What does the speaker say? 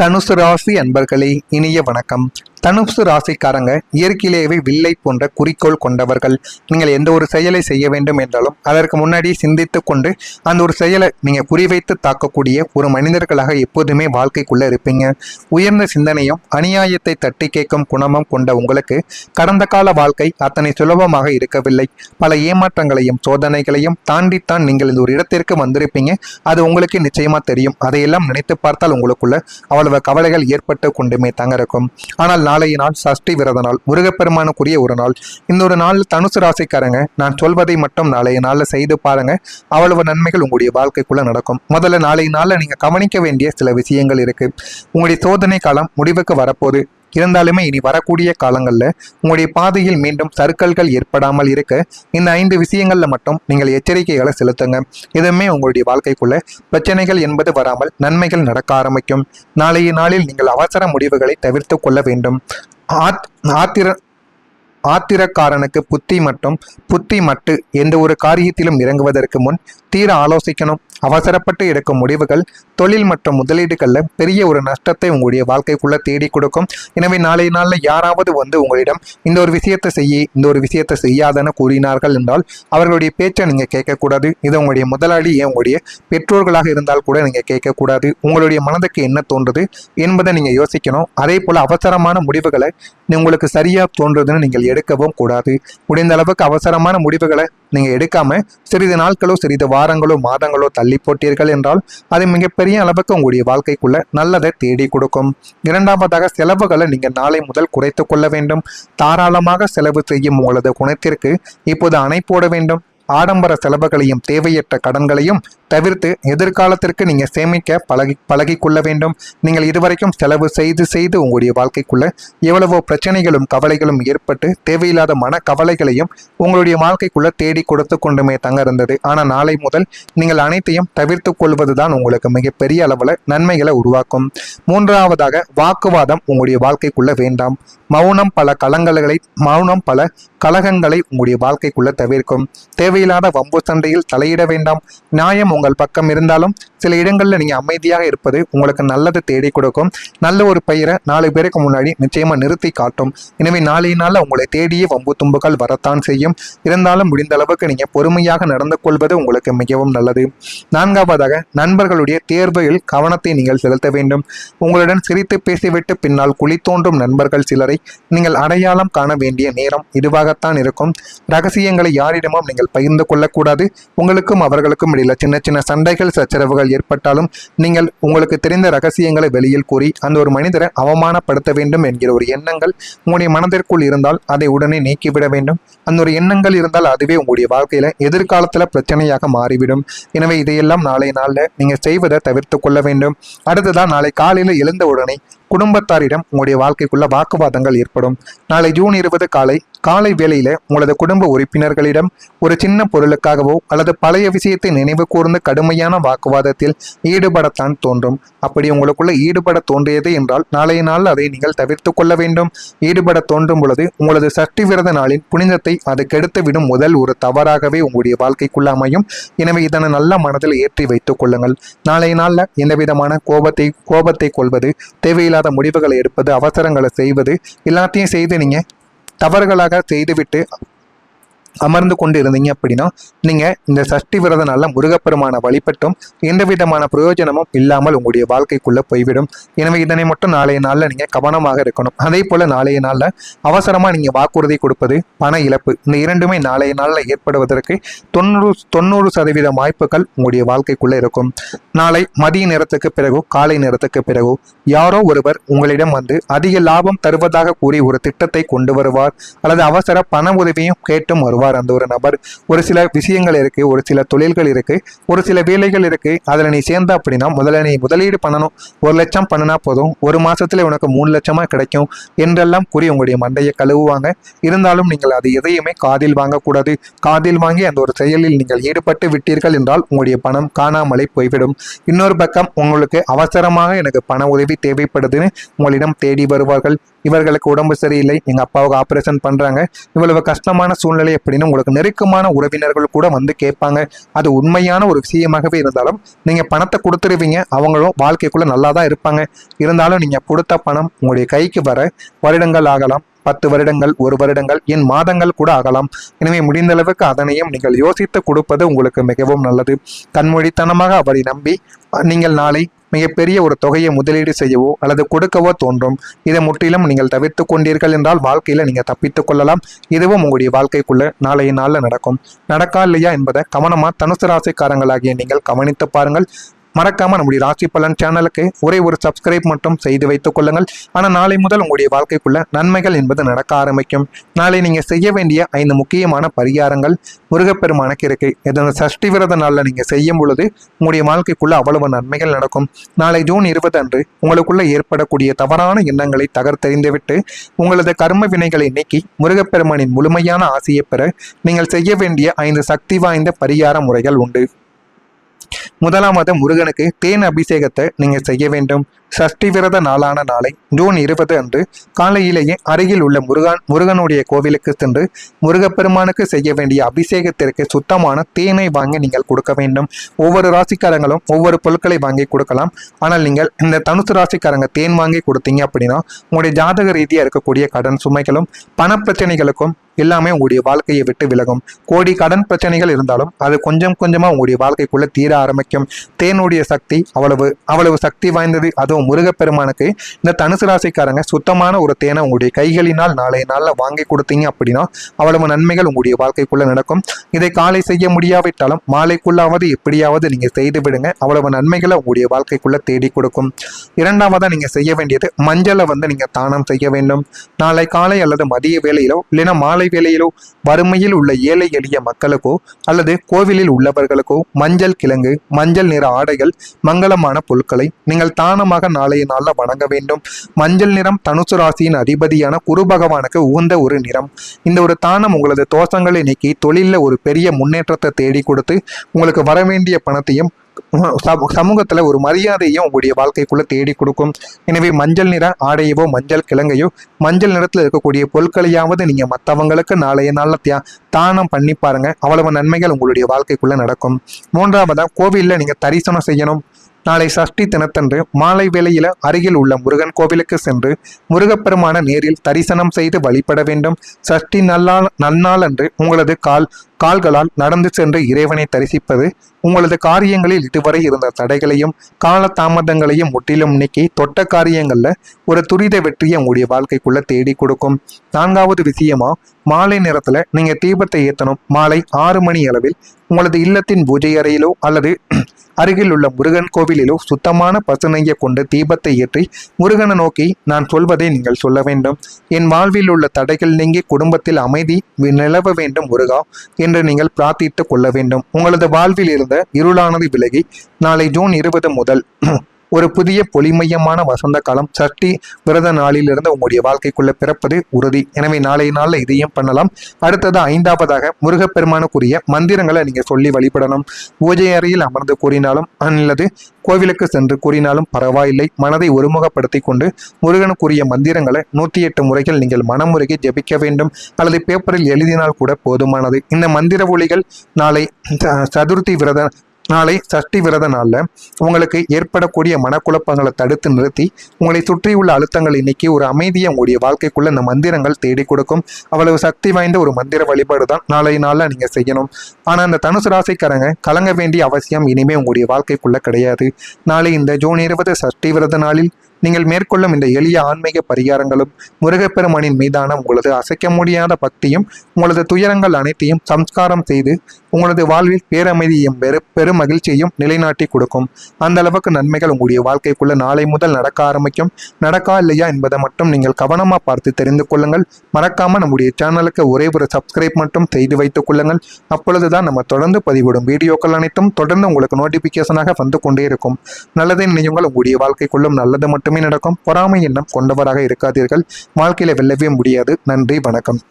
தனுசு ராசி அன்பர்களே, இனிய வணக்கம். தனுசு ராசிக்காரங்க இயற்கையிலேயே வில்லை போன்ற குறிக்கோள் கொண்டவர்கள். நீங்கள் எந்த ஒரு செயலை செய்ய வேண்டும் என்றாலும் அதற்கு முன்னாடி சிந்தித்து கொண்டு அந்த ஒரு செயலை நீங்கள் குறிவைத்து தாக்கக்கூடிய ஒரு மனிதர்களாக எப்போதுமே வாழ்க்கைக்குள்ள இருப்பீங்க. உயர்ந்த சிந்தனையும் அநியாயத்தை தட்டி கேட்கும் குணமும் கொண்ட உங்களுக்கு கடந்த கால வாழ்க்கை அத்தனை சுலபமாக இருக்கவில்லை. பல ஏமாற்றங்களையும் சோதனைகளையும் தாண்டித்தான் நீங்கள் இந்த ஒரு இடத்திற்கு வந்திருப்பீங்க. அது உங்களுக்கு நிச்சயமா தெரியும். அதையெல்லாம் நினைத்து பார்த்தால் உங்களுக்குள்ள அவ்வளவு கவலைகள் ஏற்பட்டு கொண்டுமே தாங்க இருக்கும். ஆனால் நாளைய நாள் சஷ்டி விரத நாள், முருகப்பெருமானுக்குரிய ஒரு நாள். இந்த ஒரு நாள் தனுசு ராசிக்காரங்க நான் சொல்வதை மட்டும் நாளைய நாள்ல செய்து பாருங்க. அவ்வளவு நன்மைகள் உங்களுடைய வாழ்க்கைக்குள்ள நடக்கும். முதல்ல நாளைய நாள்ல நீங்க கவனிக்க வேண்டிய சில விஷயங்கள் இருக்கு. உங்களுடைய சோதனை காலம் முடிவுக்கு வரப்போகுது. இருந்தாலுமே இனி வரக்கூடிய காலங்களில் உங்களுடைய பாதையில் மீண்டும் சறுக்கல்கள் ஏற்படாமல் இருக்க இந்த 5 விஷயங்கள்ல மட்டும் நீங்கள் எச்சரிக்கைகளை செலுத்துங்க. இதுவுமே உங்களுடைய வாழ்க்கைக்குள்ள பிரச்சனைகள் என்பது வராமல் நன்மைகள் நடக்க ஆரம்பிக்கும். நாளைய நாளில் நீங்கள் அவசர முடிவுகளை தவிர்த்து கொள்ள வேண்டும். ஆத்திரக்காரனுக்கு புத்தி மட்டும் புத்தி மட்டு எந்த ஒரு காரியத்திலும் இறங்குவதற்கு முன் தீர ஆலோசிக்கணும். அவசரப்பட்டு எடுக்கும் முடிவுகள் தொழில் மற்றும் முதலீடுகளில் பெரிய ஒரு நஷ்டத்தை உங்களுடைய வாழ்க்கைக்குள்ள தேடி கொடுக்கும். எனவே நாளைய நாளில் யாராவது உங்களிடம் இந்த ஒரு விஷயத்தை செய்ய இந்த ஒரு விஷயத்தை செய்யாதன்னு கூறினார்கள் என்றால் அவர்களுடைய பேச்சை நீங்கள் கேட்கக்கூடாது. இது உங்களுடைய முதலாளி உங்களுடைய பெற்றோர்களாக இருந்தால் கூட நீங்கள் கேட்கக்கூடாது. உங்களுடைய மனதுக்கு என்ன தோன்றுது என்பதை நீங்கள் யோசிக்கணும். அதே போல் அவசரமான முடிவுகளை உங்களுக்கு சரியாக தோன்றுதுன்னு நீங்கள் எடுக்கவும் கூடாது. முடிந்த அளவுக்கு அவசரமான முடிவுகளை நீங்கள் எடுக்காம சிறிது நாட்களோ சிறிது வாரங்களோ மாதங்களோ தள்ளி போட்டீர்கள் என்றால் அது மிகப்பெரிய அளவுக்கு உங்களுடைய வாழ்க்கைக்குள்ள நல்லதை தேடி கொடுக்கும். இரண்டாவதாக செலவுகளை நீங்கள் நாளை முதல் குறைத்து கொள்ள வேண்டும். தாராளமாக செலவு செய்யும் உங்களது குணத்திற்கு இப்போது அணை போட வேண்டும். ஆடம்பர செலவுகளையும் தேவையற்ற கடன்களையும் தவிர்த்து எதிர்காலத்திற்கு நீங்கள் சேமிக்க பழகி கொள்ள வேண்டும். நீங்கள் இதுவரைக்கும் செலவு செய்து உங்களுடைய வாழ்க்கைக்குள்ள எவ்வளவோ பிரச்சனைகளும் கவலைகளும் ஏற்பட்டு தேவையில்லாத மன கவலைகளையும் உங்களுடைய வாழ்க்கைக்குள்ள தேடி கொடுத்து கொண்டுமே தங்க இருந்தது. ஆனால் நாளை முதல் நீங்கள் அனைத்தையும் தவிர்த்து கொள்வதுதான் உங்களுக்கு மிகப்பெரிய அளவில் நன்மைகளை உருவாக்கும். மூன்றாவதாக வாக்குவாதம் உங்களுடைய வாழ்க்கைக்குள்ள வேண்டாம். மௌனம் பல கலகங்களை உங்களுடைய வாழ்க்கைக்குள்ள தவிர்க்கும். தேவையில்லாத வம்பு சண்டையில் தலையிட வேண்டாம். நியாயம் உங்கள் பக்கம் இருந்தாலும் சில இடங்களில் நீங்கள் அமைதியாக இருப்பது உங்களுக்கு நல்லது தேடி கொடுக்கும். நல்ல ஒரு பெயரை 4 பேருக்கு முன்னாடி நிச்சயமா நிறுத்தி காட்டும். எனவே நாளைய நாளில் உங்களை தேடிய வம்பு தும்புகள் வரத்தான் செய்யும். இருந்தாலும் முடிந்த அளவுக்கு நீங்கள் பொறுமையாக நடந்து கொள்வது உங்களுக்கு மிகவும் நல்லது. நான்காவதாக நண்பர்களுடைய தேர்வுகளில் கவனத்தை நீங்கள் செலுத்த வேண்டும். உங்களுடன் சிரித்து பேசிவிட்டு பின்னால் குழி தோன்றும் நண்பர்கள் சிலரை நீங்கள் அடையாளம் காண வேண்டிய நேரம் இதுவாகத்தான் இருக்கும். ரகசியங்களை யாரிடமும் நீங்கள் பகிர்ந்து கொள்ளக்கூடாது. உங்களுக்கும் அவர்களுக்கும் இடையில சின்ன சின்ன சண்டைகள் சச்சரவுகள் ஏற்பட்டாலும் நீங்கள் உங்களுக்கு தெரிந்த ரகசியங்களை வெளியில் கூறி அந்த ஒரு மனிதரை அவமானப்படுத்த வேண்டும் என்கிற ஒரு எண்ணங்கள் உங்களுடைய மனதிற்குள் இருந்தால் அதை உடனே நீக்கிவிட வேண்டும். அந்த ஒரு எண்ணங்கள் இருந்தால் அதுவே உங்களுடைய வாழ்க்கையில எதிர்காலத்துல பிரச்சனையாக மாறிவிடும். எனவே இதையெல்லாம் நாளைய நாள்ல நீங்க செய்வதை தவிர்த்து கொள்ள வேண்டும். அடுத்ததான் நாளை காலையில எழுந்த உடனே குடும்பத்தாரிடம் உங்களுடைய வாழ்க்கைக்குள்ள வாக்குவாதங்கள் ஏற்படும். நாளை ஜூன் 20 காலை வேளையில உங்களது குடும்ப உறுப்பினர்களிடம் ஒரு சின்ன பொருளுக்காகவோ அல்லது பழைய விஷயத்தை நினைவு கூர்ந்து கடுமையான வாக்குவாதத்தில் ஈடுபடத்தான் தோன்றும். அப்படி உங்களுக்குள்ள ஈடுபட தோன்றியது என்றால் நாளைய நாள் அதை நீங்கள் தவிர்த்து கொள்ள வேண்டும். ஈடுபட தோன்றும் பொழுது உங்களது சஷ்டி விரத நாளின் புனிதத்தை அது கெடுத்து விடும் முதல் ஒரு தவறாகவே உங்களுடைய வாழ்க்கைக்குள்ள அமையும். எனவே இதனை நல்ல மனதில் ஏற்றி வைத்துக் கொள்ளுங்கள். நாளைய நாள்ல எந்த விதமான கோபத்தை கொள்வது, தேவையில்லாத முடிவுகளை எடுப்பது, அவசரங்களை செய்வது எல்லாத்தையும் செய்து நீங்க தவறுகளாக செய்துவிட்டு அமர்ந்து கொண்டு இருந்தீங்க அப்படின்னா நீங்க இந்த சஷ்டி விரத நாள்ல முருகப்பெருமான வழிபட்டும் எந்த விதமான பிரயோஜனமும் இல்லாமல் உங்களுடைய வாழ்க்கைக்குள்ள போய்விடும். எனவே இதனை மட்டும் நாளைய நாள்ல நீங்க கவனமாக இருக்கணும். அதே போல நாளைய நாள்ல அவசரமா நீங்க வாக்குறுதி கொடுப்பது, பண இழப்பு, இந்த இரண்டுமே நாளைய நாள்ல ஏற்படுவதற்கு 90% வாய்ப்புகள் உங்களுடைய வாழ்க்கைக்குள்ள இருக்கும். நாளை மதிய நேரத்துக்கு பிறகு காலை நேரத்துக்கு பிறகு யாரோ ஒருவர் உங்களிடம் அதிக லாபம் தருவதாக கூறி ஒரு திட்டத்தை கொண்டு வருவார் அல்லது அவசர பண உதவியும் கேட்டும் வருவார். அந்த ஒரு நபர் ஒரு சில விஷயங்கள் இருக்கு, ஒரு சில தொழில்கள் இருக்கு, ஒரு சில வேலைகள் இருக்கு. அதுல நீ சேர்ந்த அப்படின்னா முதல்ல நீ முதலீடு பண்ணணும். 1 லட்சம் பண்ணினா போதும், 1 மாசத்துல உனக்கு 3 லட்சமா கிடைக்கும் என்றெல்லாம் கூறி உங்களுடைய மண்டையை கழுவுவாங்க. இருந்தாலும் நீங்கள் அது எதையுமே காதில் வாங்கக்கூடாது. காதில் வாங்கி அந்த ஒரு செயலில் நீங்கள் ஈடுபட்டு விட்டீர்கள் என்றால் உங்களுடைய பணம் காணாமலே போய்விடும். இன்னொரு பக்கம் உங்களுக்கு அவசரமாக எனக்கு பண உதவி தேவைப்படுதுன்னு உங்களிடம் தேடி வருவார்கள். இவர்களுக்கு உடம்பு சரியில்லை, எங்கள் அப்பாவுக்கு ஆப்ரேஷன் பண்ணுறாங்க, இவ்வளவு கஷ்டமான சூழ்நிலை அப்படின்னு உங்களுக்கு நெருக்கமான உறவினர்கள் கூட வந்து கேட்பாங்க. அது உண்மையான ஒரு விஷயமாகவே இருந்தாலும் நீங்கள் பணத்தை கொடுத்துருவீங்க, அவங்களும் வாழ்க்கைக்குள்ளே நல்லா தான் இருப்பாங்க. இருந்தாலும் நீங்கள் கொடுத்த பணம் உங்களுடைய கைக்கு வர வருடங்கள் ஆகலாம், 10 வருடங்கள், 1 வருடங்கள், என் மாதங்கள் கூட ஆகலாம். எனவே முடிந்த அளவுக்கு அதனையும் நீங்கள் யோசித்து கொடுப்பது உங்களுக்கு மிகவும் நல்லது. கண்மொழித்தனமாக அவரை நம்பி நீங்கள் நாளை மிகப்பெரிய ஒரு தொகையை முதலீடு செய்யவோ அல்லது கொடுக்கவோ தோன்றும். இதை முற்றிலும் நீங்கள் தவிர்த்து கொண்டீர்கள் என்றால் வாழ்க்கையில் நீங்கள் தப்பித்துக் கொள்ளலாம். இதுவும் உங்களுடைய வாழ்க்கைக்குள்ள நாளைய நாளில் நடக்கும். நடக்கா இல்லையா என்பதை கவனமாக தனுசு ராசிக்காரங்களாகிய நீங்கள் கவனித்து பாருங்கள். மறக்காம நம்முடைய ராசி பலன் சேனலுக்கு ஒரே ஒரு சப்ஸ்கிரைப் மட்டும் செய்து வைத்துக் கொள்ளுங்கள். ஆனால் நாளை முதல் உங்களுடைய வாழ்க்கைக்குள்ள நன்மைகள் என்பது நடக்க ஆரம்பிக்கும். நாளை நீங்கள் செய்ய வேண்டிய 5 முக்கியமான பரிகாரங்கள் முருகப்பெருமானுக்கு இருக்கு. இந்த சஷ்டி விரத நாளில் நீங்கள் செய்யும் பொழுது உங்களுடைய வாழ்க்கைக்குள்ள அவ்வளவு நன்மைகள் நடக்கும். நாளை ஜூன் 20 அன்று உங்களுக்குள்ள ஏற்படக்கூடிய தவறான எண்ணங்களை தகர்த்தெறிந்துவிட்டு உங்களது கர்ம வினைகளை நீக்கி முருகப்பெருமானின் முழுமையான ஆசையை பெற நீங்கள் செய்ய வேண்டிய 5 சக்தி வாய்ந்த பரிகார முறைகள் உண்டு. முதலாவது, முருகனுக்கு தேன் அபிஷேகத்தை நீங்க செய்ய வேண்டும். சஷ்டி விரத நாளான நாளை ஜூன் 20 அன்று காலையிலேயே அருகில் உள்ள முருகனுடைய கோவிலுக்கு சென்று முருகப்பெருமானுக்கு செய்ய வேண்டிய அபிஷேகத்திற்கு சுத்தமான தேனை வாங்கி நீங்கள் கொடுக்க வேண்டும். ஒவ்வொரு ராசிக்காரங்களும் ஒவ்வொரு பொருட்களை வாங்கி கொடுக்கலாம். ஆனால் நீங்கள் இந்த தனுசு ராசிக்காரங்க தேன் வாங்கி கொடுத்தீங்க அப்படின்னா உங்களுடைய ஜாதக ரீதியாக இருக்கக்கூடிய கடன் சுமைகளும் பண பிரச்சனைகளுக்கும் எல்லாமே உங்களுடைய வாழ்க்கையை விட்டு விலகும். கோடி கடன் பிரச்சனைகள் இருந்தாலும் அது கொஞ்சம் கொஞ்சமா உங்களுடைய வாழ்க்கைக்குள்ள தீர ஆரம்பிக்கும். தேனுடைய சக்தி அவ்வளவு சக்தி வாய்ந்தது. அதுவும் முருகப்பெருமானுக்கு இந்த தனுசு ராசிக்காரங்க சுத்தமான ஒரு தேனை உங்களுடைய கைகளினால் நாளைய நாளில் வாங்கி கொடுத்தீங்க அப்படின்னா அவ்வளவு நன்மைகள் உங்களுடைய வாழ்க்கைக்குள்ள நடக்கும். இதை காலை செய்ய முடியாவிட்டாலும் மாலைக்குள்ளாவது எப்படியாவது நீங்க செய்து விடுங்க. அவ்வளவு நன்மைகளை உங்களுடைய வாழ்க்கைக்குள்ள தேடி கொடுக்கும். இரண்டாவதா நீங்க செய்ய வேண்டியது மஞ்சளை நீங்க தானம் செய்ய வேண்டும். நாளை காலை அல்லது மதிய வேளையிலோ இல்லைன்னா மாலை வேளையிலோ வறுமையில் உள்ள ஏழை எளிய மக்களுக்கோ அல்லது கோவிலில் உள்ளவர்களுக்கோ மஞ்சள் கிழங்கு, மஞ்சள் நிற ஆடைகள், மங்களமான பொருட்களை நீங்கள் தானமாக நாளைய நாளில் வணங்க வேண்டும். மஞ்சள் நிறம் தனுசு ராசியின் அதிபதியான குரு பகவானுக்கு உகந்த ஒரு நிறம். இந்த ஒரு தானம் உங்களது தோஷங்களை நீக்கி தொழிலில் ஒரு பெரிய முன்னேற்றத்தை தேடி கொடுத்து உங்களுக்கு வர வேண்டிய பணத்தையும் சமூகத்துல ஒரு மரியாதையும் உங்களுடைய வாழ்க்கைக்குள்ள தேடி கொடுக்கும். எனவே மஞ்சள் நிற ஆடையவோ மஞ்சள் கிழங்கையோ மஞ்சள் நிறத்துல இருக்கக்கூடிய பொருட்களையாவது நீங்க மற்றவங்களுக்கு நாளைய நாள்ல தானம் பண்ணி பாருங்க. அவ்வளவு நன்மைகள் உங்களுடைய வாழ்க்கைக்குள்ள நடக்கும். மூன்றாவதா, கோவில்ல நீங்க தரிசனம் செய்யணும். நாளை சஷ்டி தினத்தன்று மாலை வேளையில அருகில் உள்ள முருகன் கோவிலுக்கு சென்று முருகப்பெருமான நேரில் தரிசனம் செய்து வழிபட வேண்டும். சஷ்டி நன்னாள் அன்று உங்களது கால்களால் நடந்து சென்று இறைவனை தரிசிப்பது உங்களது காரியங்களில் இதுவரை இருந்த தடைகளையும் கால தாமதங்களையும் முற்றிலும் நீக்கி தொட்ட காரியங்கள்ல ஒரு துரித வெற்றியை உங்களுடைய வாழ்க்கைக்குள்ள தேடி கொடுக்கும். நான்காவது விஷயமா, மாலை நேரத்துல நீங்க தீபத்தை ஏற்றணும். மாலை 6 மணி அளவில் உங்களது இல்லத்தின் பூஜை அறையிலோ அல்லது அருகில் உள்ள முருகன் கோவிலிலோ சுத்தமான பசுநெய்யை கொண்டு தீபத்தை ஏற்றி முருகனை நோக்கி நான் சொல்வதை நீங்கள் சொல்ல வேண்டும். என் வாழ்வில் உள்ள தடைகள் நீங்கி குடும்பத்தில் அமைதி நிலவ வேண்டும் முருகா என்று நீங்கள் பிரார்த்தித்துக் கொள்ள வேண்டும். உங்களது வாழ்வில் இருந்த இருளானது விலகி நாளை ஜூன் 20 முதல் ஒரு புதிய பொலிமையமான வசந்த காலம் சஷ்டி விரத நாளிலிருந்து உங்களுடைய வாழ்க்கைக்குள்ள பிறப்பது உறுதி. எனவே நாளைய நாளில் இதையும் பண்ணலாம். அடுத்தது 5வதாக முருகப்பெருமானுக்குரிய மந்திரங்களை நீங்க சொல்லி வழிபடணும். பூஜை அறையில் அமர்ந்து கூறினாலும் அல்லது கோவிலுக்கு சென்று கூறினாலும் பரவாயில்லை. மனதை ஒருமுகப்படுத்தி கொண்டு முருகனுக்குரிய மந்திரங்களை 108 முறைகள் நீங்கள் மனமுருகி ஜபிக்க வேண்டும். அல்லது பேப்பரில் எழுதினால் கூட போதுமானது. இந்த மந்திர ஒலிகள் நாளை சஷ்டி விரத நாளில் உங்களுக்கு ஏற்படக்கூடிய மனக்குழப்பங்களை தடுத்து நிறுத்தி உங்களை சுற்றியுள்ள அழுத்தங்களை நீக்கி ஒரு அமைதியை உங்களுடைய வாழ்க்கைக்குள்ள இந்த மந்திரங்கள் தேடி கொடுக்கும். அவ்வளவு சக்தி வாய்ந்த ஒரு மந்திர வழிபாடு தான் நாளை நாளில் நீங்க செய்யணும். ஆனா இந்த தனுசு ராசிக்காரங்க கலங்க வேண்டிய அவசியம் இனிமே உங்களுடைய வாழ்க்கைக்குள்ள கிடையாது. நாளை இந்த ஜூன் 20 சஷ்டி விரத நாளில் நீங்கள் மேற்கொள்ளும் இந்த எளிய ஆன்மீக பரிகாரங்களும் முருகப்பெருமானின் மீதான உங்களது அசைக்க முடியாத பக்தியும் உங்களது துயரங்கள் அனைத்தையும் சம்ஸ்காரம் செய்து உங்களது வாழ்வில் பேரமைதியும் பெரும் மகிழ்ச்சியையும் நிலைநாட்டி கொடுக்கும். அந்த அளவுக்கு நன்மைகள் உங்களுடைய வாழ்க்கைக்குள்ள நாளை முதல் நடக்க ஆரம்பிக்கும். நடக்கா இல்லையா என்பதை மட்டும் நீங்கள் கவனமா பார்த்து தெரிந்து கொள்ளுங்கள். மறக்காம நம்முடைய சேனலுக்கு ஒரே ஒரு சப்ஸ்கிரைப் மட்டும் செய்து வைத்துக் கொள்ளுங்கள். அப்பொழுதுதான் நம்ம தொடர்ந்து பதிவிடும் வீடியோக்கள் அனைத்தும் தொடர்ந்து உங்களுக்கு நோட்டிபிகேஷனாக வந்து கொண்டே இருக்கும். நல்லதை நினைவுங்கள். உங்களுடைய வாழ்க்கைக்குள்ளும் நல்லது மட்டுமே நடக்கும். பொறாமை எண்ணம் கொண்டவராக இருக்காதீர்கள். வாழ்க்கையில வெல்லவே முடியாது. நன்றி, வணக்கம்.